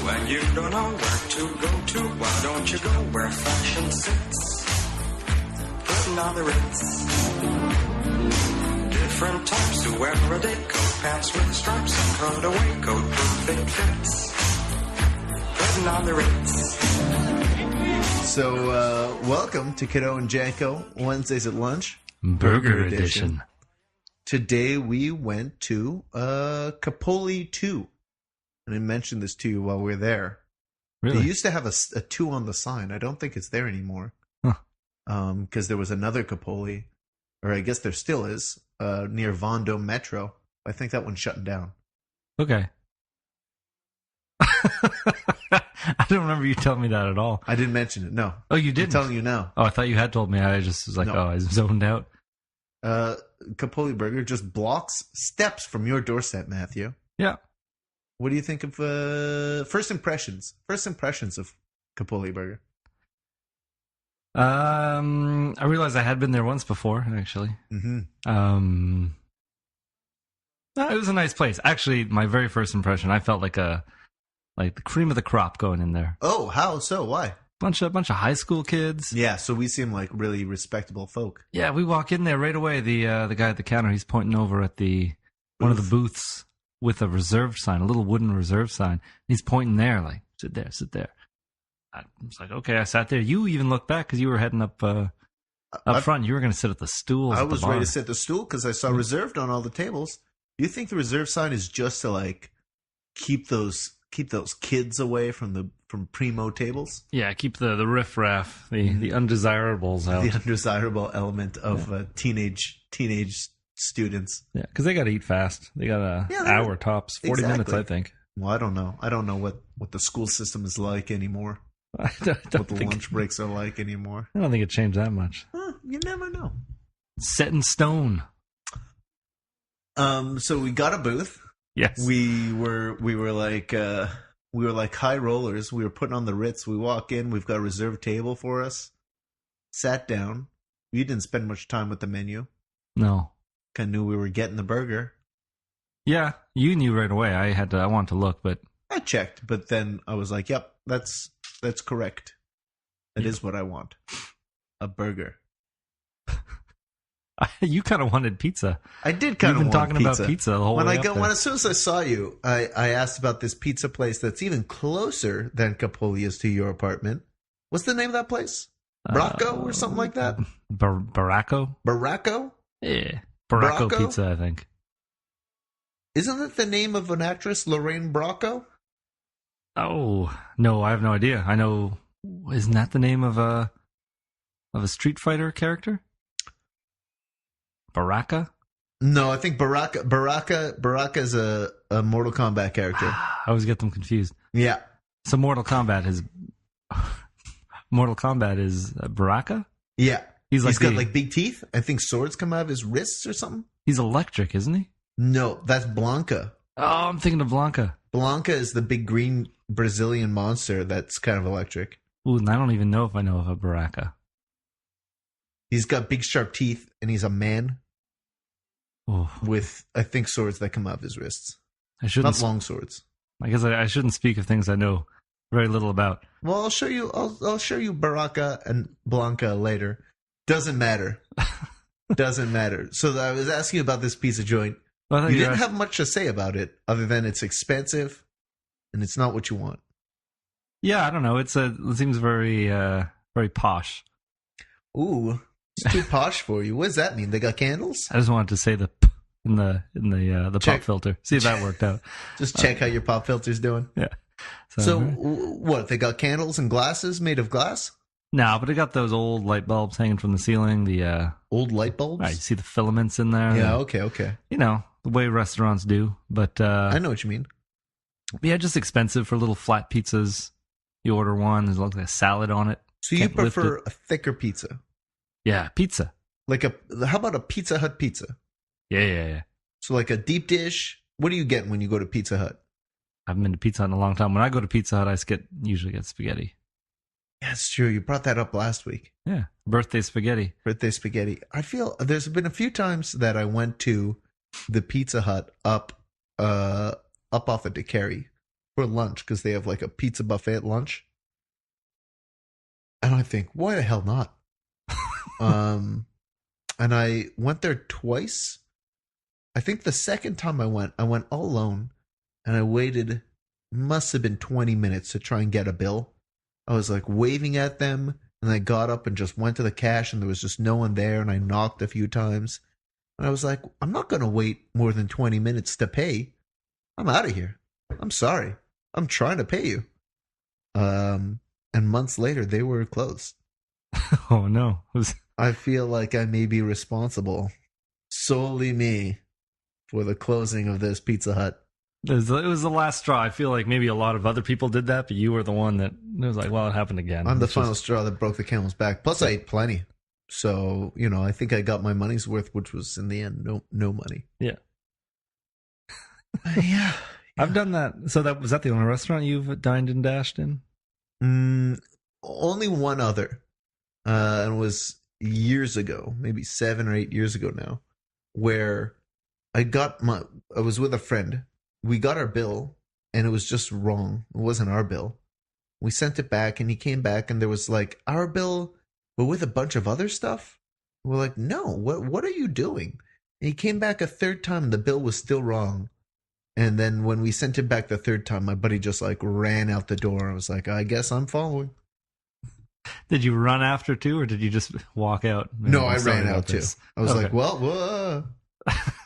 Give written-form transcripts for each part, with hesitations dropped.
When you don't know where to go to, why don't you go where fashion sits? Putting on the Ritz. Different types who wear a day coat, pants with stripes, and cutaway coat, perfect fits. Putting on the Ritz. So, welcome to Kiddo and Janko, Wednesdays at Lunch. Burger Edition. Today we went to Copoli 2. And I mentioned this to you while we were there. Really? They used to have a 2 on the sign. I don't think it's there anymore. Huh. Because there was another Copoli, or I guess there still is, near Vondo Metro. I think that one's shutting down. Okay. I don't remember you telling me that at all. I didn't mention it, no. Oh, you didn't? I'm telling you now. Oh, I thought you had told me. I just was like, No. oh, I zoned out. Copoli Burger just blocks steps from your doorstep, Matthew. Yeah. What do you think of first impressions? First impressions of Copoli Burger. I realized I had been there once before, actually. Mm-hmm. No, it was a nice place. Actually, my very first impression, I felt like the cream of the crop going in there. Oh, how so? Why? Bunch of high school kids. Yeah, so we seem like really respectable folk. Yeah, we walk in there right away. The guy at the counter, he's pointing over at one of the booths with a reserved sign, a little wooden reserve sign. He's pointing there, like, sit there, sit there. I was like, okay, I sat there. You even looked back because you were heading up front. You were going to sit at the stools. I was ready to sit at the stool because I saw reserved on all the tables. Do you think the reserve sign is just to like keep those kids away from primo tables? Yeah, keep the riffraff, the undesirables out. The undesirable element of teenage students. Yeah, because they got to eat fast. They got an hour tops, 40 minutes, I think. Well, I don't know. I don't know what the school system is like anymore. I don't what the lunch breaks are like anymore. I don't think it changed that much. You never know. Set in stone. So we got a booth. Yes. We were like high rollers. We were putting on the Ritz. We walk in. We've got a reserved table for us. Sat down. We didn't spend much time with the menu. No. Kind of knew we were getting the burger. Yeah, you knew right away. I wanted to look, but I checked. But then I was like, "Yep, that's correct. That is what I want. A burger." You kind of wanted pizza. I did kind of want talking pizza. about pizza the whole way. As soon as I saw you, I asked about this pizza place that's even closer than Copoli is to your apartment. What's the name of that place? Bracco or something like that? Baracco? Baracco? Yeah. Baracco Bracco? Pizza, I think. Isn't it the name of an actress, Lorraine Bracco? Oh, no, I have no idea. I know, isn't that the name of a Street Fighter character? Baraka? No, I think Baraka is a Mortal Kombat character. I always get them confused. Yeah. So Mortal Kombat is Baraka? Yeah. He's got like big teeth. I think swords come out of his wrists or something. He's electric, isn't he? No, that's Blanca. Oh, I'm thinking of Blanca. Blanca is the big green Brazilian monster that's kind of electric. Ooh, and I don't even know if I know of a Baraka. He's got big sharp teeth, and he's a man with, I think, swords that come out of his wrists. Not long swords. I guess I shouldn't speak of things I know very little about. Well, I'll show you Baraka and Blanca later. Doesn't matter. Doesn't matter. So I was asking you about this pizza joint. Well, you didn't have much to say about it, other than it's expensive, and it's not what you want. Yeah, I don't know. It seems very very posh. Ooh. It's too posh for you. What does that mean? They got candles? I just wanted to say the p in the pop filter. See if that worked out. Just check how your pop filter's doing. Yeah. So what? They got candles and glasses made of glass? No, but it got those old light bulbs hanging from the ceiling. The old light bulbs? Right, you see the filaments in there. Yeah. Okay. You know the way restaurants do. But I know what you mean. Yeah, just expensive for little flat pizzas. You order one. There's like a salad on it. So you prefer a thicker pizza? Yeah, pizza. How about a Pizza Hut pizza? Yeah. So like a deep dish. What are you getting when you go to Pizza Hut? I haven't been to Pizza Hut in a long time. When I go to Pizza Hut, I usually get spaghetti. Yeah, it's true. You brought that up last week. Yeah, birthday spaghetti. I feel there's been a few times that I went to the Pizza Hut up off of DeCary. for lunch because they have like a pizza buffet at lunch. And I think, why the hell not? And I went there twice. I think the second time I went all alone, and I waited, must have been 20 minutes to try and get a bill. I was like waving at them, and I got up and just went to the cash, and there was just no one there, and I knocked a few times. And I was like, I'm not going to wait more than 20 minutes to pay. I'm out of here. I'm sorry. I'm trying to pay you. And months later, they were closed. Oh, no. I feel like I may be responsible, solely me, for the closing of this Pizza Hut. It was the last straw. I feel like maybe a lot of other people did that, but you were the one that was like, well, it happened again. I'm the final straw that broke the camel's back. Plus, I ate plenty. So, I think I got my money's worth, which was, in the end, no money. Yeah. Yeah. I've done that. So was that the only restaurant you've dined and dashed in? Only one other. And it was years ago, maybe 7 or 8 years ago now, where I was with a friend. We got our bill, and it was just wrong. It wasn't our bill. We sent it back, and he came back, and there was like, our bill, but with a bunch of other stuff. We're like, no, what are you doing? And he came back a third time, and the bill was still wrong. And then when we sent it back the third time, my buddy just like ran out the door. I was like, I guess I'm following. Did you run after too, or did you just walk out? No, I ran out too. I was like, well, whoa.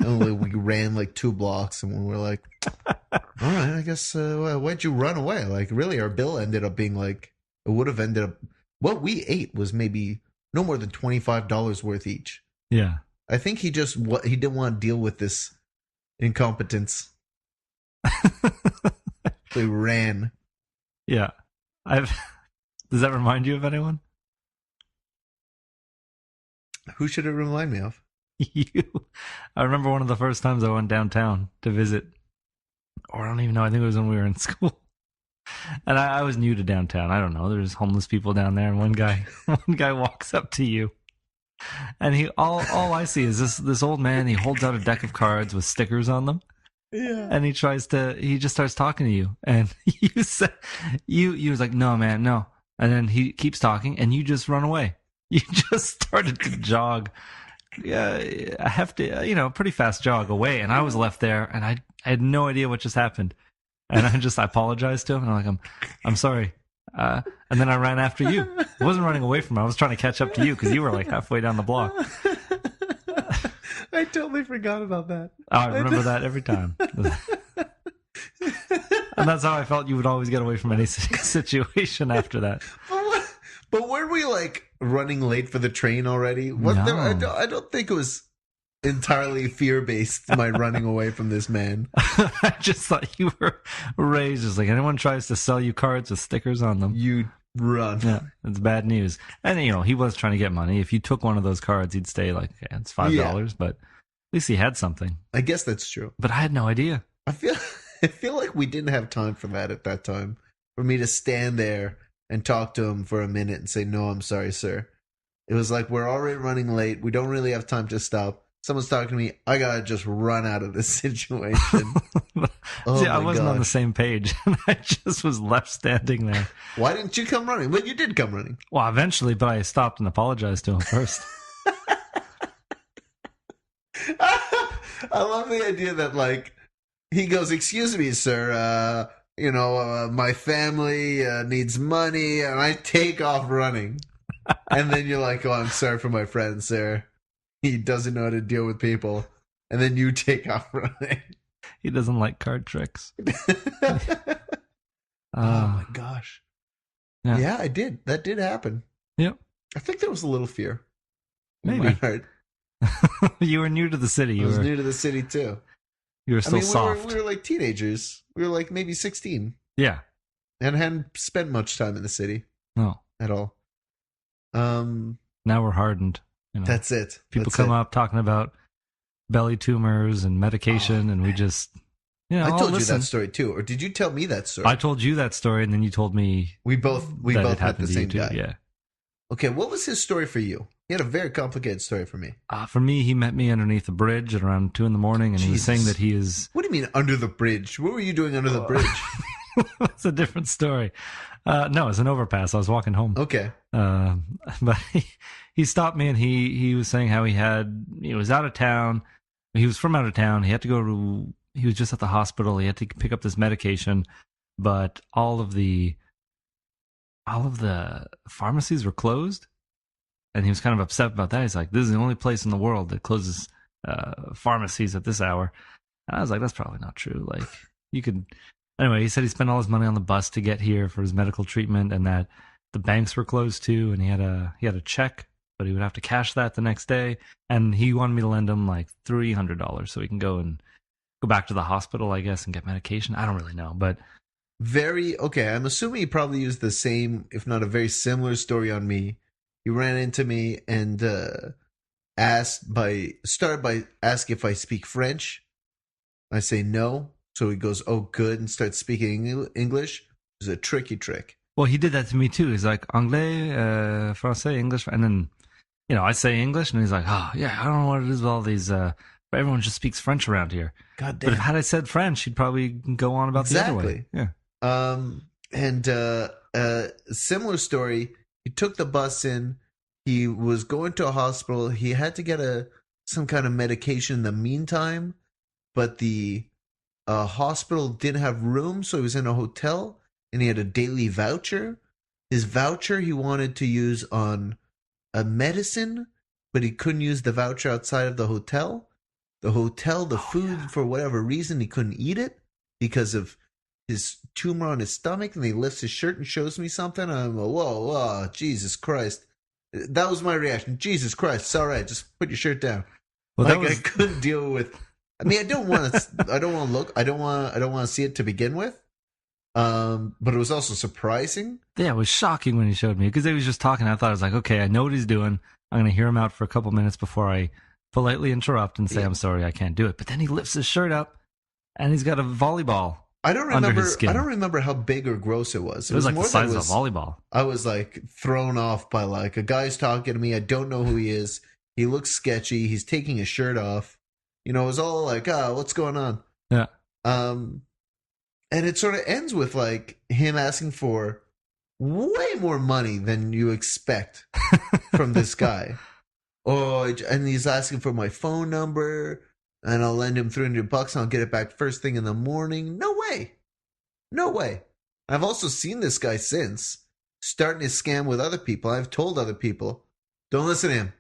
And we ran like 2 blocks, and we were like, all right, I guess, why'd you run away? Like, really, our bill ended up being like, it would have ended up, what we ate was maybe no more than $25 worth each. Yeah. I think he didn't want to deal with this incompetence. They ran. Yeah. Does that remind you of anyone? Who should it remind me of? You. I remember one of the first times I went downtown to visit, or I don't even know, I think it was when we were in school. And I was new to downtown. I don't know. There's homeless people down there, and one guy walks up to you, and he all I see is this old man. He holds out a deck of cards with stickers on them. Yeah. And he just starts talking to you, and you was like, no, man, no. And then he keeps talking, and you just run away. You just started to jog, a hefty, pretty fast jog away. And I was left there, and I had no idea what just happened. And I apologized to him, and I'm like, I'm sorry. And then I ran after you. I wasn't running away from him. I was trying to catch up to you because you were like halfway down the block. I totally forgot about that. Oh, I remember that every time. And that's how I felt you would always get away from any situation after that. But were we like running late for the train already? No. I don't think it was entirely fear-based, my running away from this man. I just thought you were raised as like, anyone tries to sell you cards with stickers on them, you run. Yeah, it's bad news. And he was trying to get money. If you took one of those cards, he'd stay like, okay, it's $5, but at least he had something. I guess that's true. But I had no idea. I feel like we didn't have time for that at that time. For me to stand there and talk to him for a minute and say, no, I'm sorry, sir. It was like, we're already running late. We don't really have time to stop. Someone's talking to me. I gotta just run out of this situation. See, I wasn't on the same page. I just was left standing there. Why didn't you come running? Well, you did come running. Well, eventually, but I stopped and apologized to him first. I love the idea that, like, he goes, excuse me, sir, my family needs money, and I take off running. And then you're like, oh, I'm sorry for my friend, sir. He doesn't know how to deal with people. And then you take off running. He doesn't like card tricks. Oh, my gosh. Yeah, I did. That did happen. Yep. I think there was a little fear. Maybe. In my heart. You were new to the city. I was new to the city, too. You were still soft. We were like teenagers. We were like maybe 16. Yeah. And hadn't spent much time in the city. No. At all. Now we're hardened. That's it. People come up talking about belly tumors and medication, and we just, I told you that story too, or did you tell me that story? I told you that story, and then you told me we both met the same guy. Yeah. Okay, what was his story for you? He had a very complicated story for me. For me, he met me underneath a bridge at around 2 a.m, and he was saying that he is. What do you mean under the bridge? What were you doing under the bridge? It's a different story. No, it's an overpass. I was walking home. Okay. But he stopped me and he was saying how he was out of town. He was from out of town. He had to he was just at the hospital. He had to pick up this medication, but all of the pharmacies were closed. And he was kind of upset about that. He's like, this is the only place in the world that closes pharmacies at this hour. And I was like, that's probably not true. Like, you could... Anyway, he said he spent all his money on the bus to get here for his medical treatment, and that the banks were closed too, and he had a check, but he would have to cash that the next day. And he wanted me to lend him like $300 so he can go back to the hospital, I guess, and get medication. I don't really know, but... Okay, I'm assuming he probably used the same, if not a very similar story on me. He ran into me and started by asking if I speak French. I say no. So he goes, oh, good, and starts speaking English. It's a tricky trick. Well, he did that to me too. He's like, anglais, français, English. And then, I say English, and he's like, oh, yeah, I don't know what it is with all these, everyone just speaks French around here. God damn. But had I said French, he'd probably go on about the other way. Yeah. Similar story. He took the bus in. He was going to a hospital. He had to get some kind of medication in the meantime, but the hospital didn't have room, so he was in a hotel, and he had a daily voucher. His voucher he wanted to use on a medicine, but he couldn't use the voucher outside of the hotel. The food, for whatever reason, he couldn't eat it because of his tumor on his stomach, and he lifts his shirt and shows me something. I'm like, whoa, Jesus Christ. That was my reaction. Jesus Christ, it's all right. Just put your shirt down. Well, I couldn't deal with. I mean, I don't want to see it to begin with. But it was also surprising. Yeah, it was shocking when he showed me because he was just talking. I thought I was like, okay, I know what he's doing. I'm going to hear him out for a couple minutes before I politely interrupt and say, I'm sorry, I can't do it. But then he lifts his shirt up and he's got a volleyball. Under his skin. I don't remember how big or gross it was. It was like the size of a volleyball. I was like thrown off by like a guy's talking to me. I don't know who he is. He looks sketchy. He's taking his shirt off. It was all like, what's going on? Yeah. And it sort of ends with like him asking for way more money than you expect from this guy. And he's asking for my phone number. And I'll lend him $300 and I'll get it back first thing in the morning. No way. I've also seen this guy since starting to scam with other people. I've told other people, don't listen to him.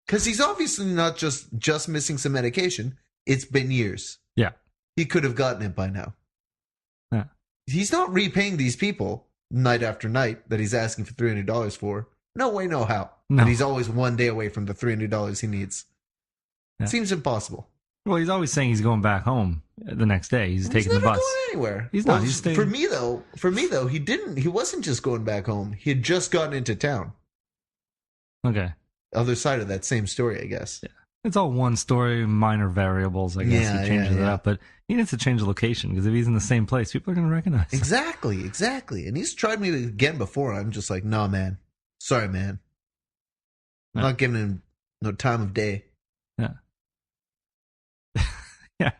Because he's obviously not just missing some medication. It's been years. Yeah. He could have gotten it by now. Yeah. He's not repaying these people night after night that he's asking for $300 for. No way, no how. No. And he's always one day away from the $300 he needs. Yeah. Seems impossible. Well, he's always saying he's going back home the next day. He's taking the bus. He's never going anywhere. He's not. He's staying. For me though, he wasn't just going back home. He had just gotten into town. Okay. Other side of that same story, I guess. Yeah. It's all one story, minor variables, I guess. He changes it up. But he needs to change the location because if he's in the same place, people are going to recognize him. Exactly. And he's tried me again before. I'm just like, no, man. Sorry, man. I'm not giving him no time of day. Yeah. Yeah,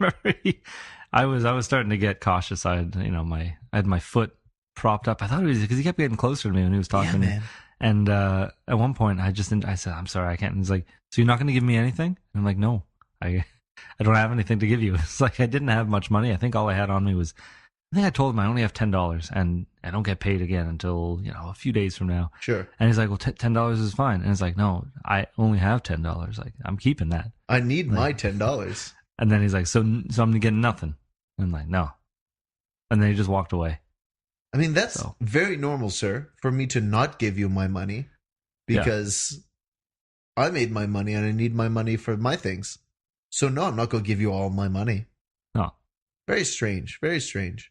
I remember I was starting to get cautious. I had my foot propped up. I thought it was because he kept getting closer to me when he was talking to me. Man. And at one point, I said, "I'm sorry, I can't." And he's like, "So you're not going to give me anything?" And I'm like, "No, I don't have anything to give you." It's like I didn't have much money. I think all I had on me was, I think I told him I only have $10, and I don't get paid again until a few days from now. Sure. And he's like, "Well, $10 is fine." And it's like, "No, I only have $10. Like I'm keeping that. I need my $10." And then he's like, so I'm going to get nothing. And I'm like, no. And then he just walked away. I mean, that's very normal, sir, for me to not give you my money because I made my money and I need my money for my things. So no, I'm not going to give you all my money. No. Very strange. Very strange.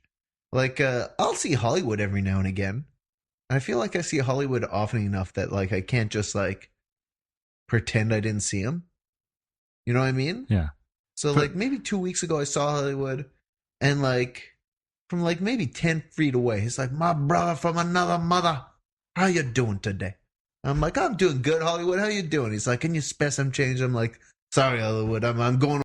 Like, I'll see Hollywood every now and again. I feel like I see Hollywood often enough that like I can't just like pretend I didn't see him. You know what I mean? Yeah. So, like, maybe 2 weeks ago, I saw Hollywood, and, like, from, like, maybe 10 feet away, he's like, my brother from another mother, how you doing today? I'm like, I'm doing good, Hollywood, how you doing? He's like, can you spare some change? I'm like, sorry, Hollywood, I'm going